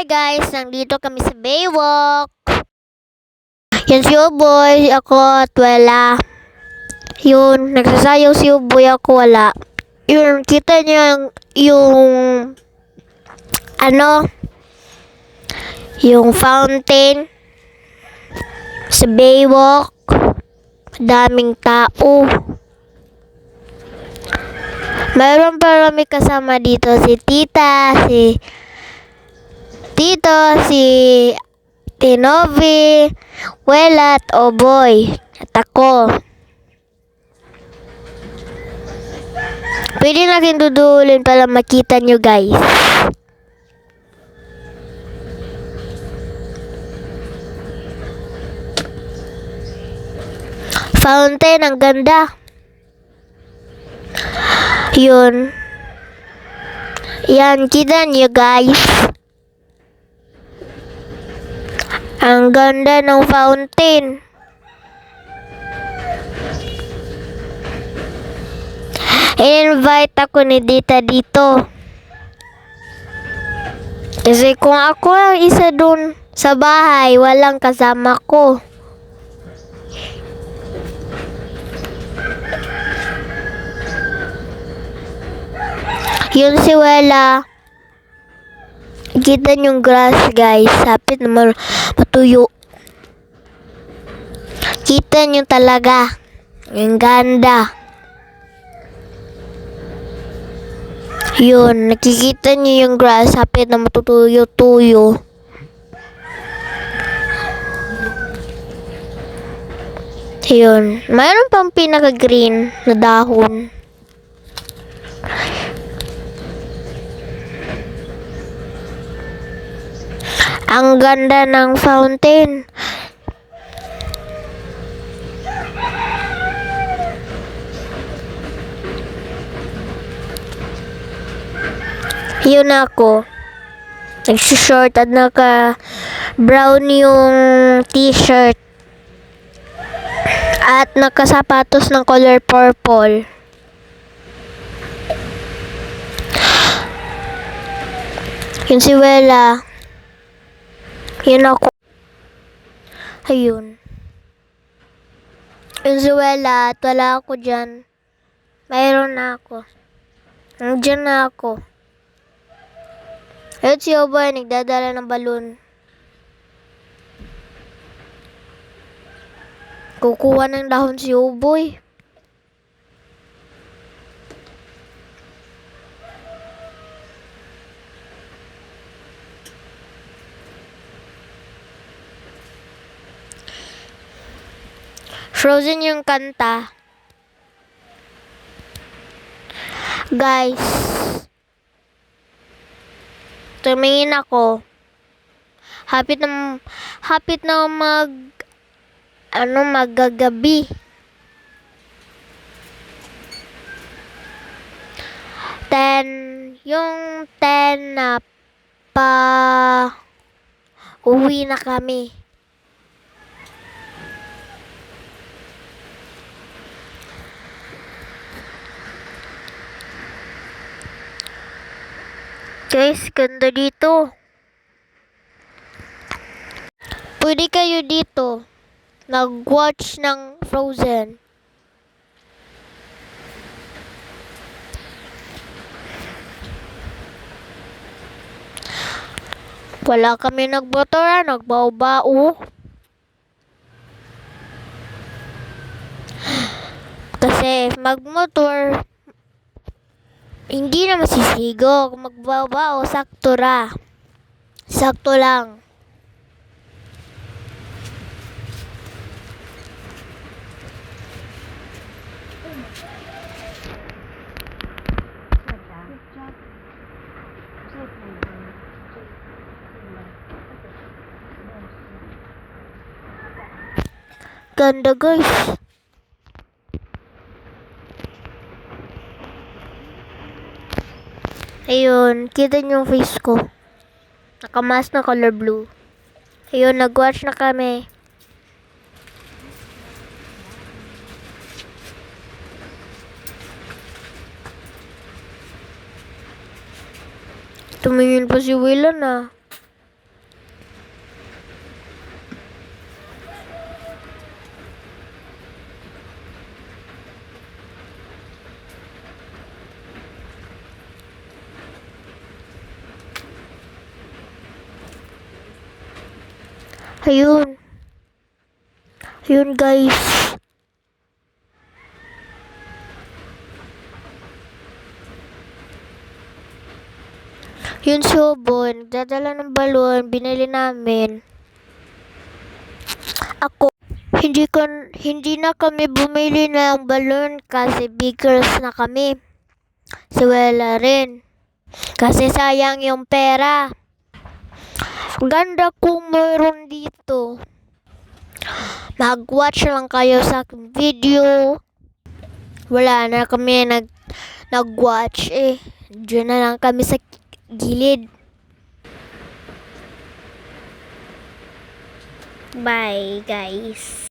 Hi guys, nandito kami sa Baywalk. Yan si Uboy, ako at wala. Yun, nagsasayaw si Uboy, ako wala. Yun, kita niyo yung ano, yung fountain sa Baywalk. Daming tao. Mayroon pa kami kasama dito si Tita, si Tito, si Tinovi, Wela at Oboy. At ako. Pwede natin dudulin para makita nyo guys. Fountain, ang ganda. Yun. Yan, kita nyo guys. Ang ganda ng fountain. I-invite ako ni Dita dito. Kasi kung ako ang isa dun sa bahay, walang kasama ko. Yun si Wela. Kita yung grass guys. Hapit na matuyo. Kita nyo talaga. Yung ganda. Yun. Nakikita nyo yung grass. Hapit na matutuyo-tuyo. Yun. Mayroon pang pinaka-green na dahon. Ang ganda ng fountain. Yun ako. Nag-short at naka-brown yung t-shirt. At nakasapatos ng color purple. Yun si Wela. Yun ako. Ayun. Yun si Wela at wala ako dyan. Mayroon na ako. Nandiyan na ako. Ayun si Oboy, nagdadala ng balon. Kukuha ng dahon si Oboy. Frozen yung kanta. Guys, tumingin ako. Hapit na maggagabi. Yung 10 na uwi na kami. Guys, ganda dito. Pwede kayo dito nag-watch ng Frozen. Wala kami nagbotora, nagbao-bao. Kasi magmotor, hindi na masisigo. Kung magbao-bao, sakto ra. Sakto lang. Ganda guys. Ayun, kita niyo yung face ko. Nakamask na color blue. Ayun, nag-watch na kami. Tumingin pa si Wela na. Ayun. Ayun guys. Yun si Oboy, nagdadala ng balon, binili namin. Ako, hindi na kami bumili ng balon kasi big girls na kami. Si Wela rin. Kasi sayang yung pera. Ganda kung meron dito. Mag-watch lang kayo sa aking video. Wala na kami nag-watch eh. Diyan na lang kami sa gilid. Bye guys.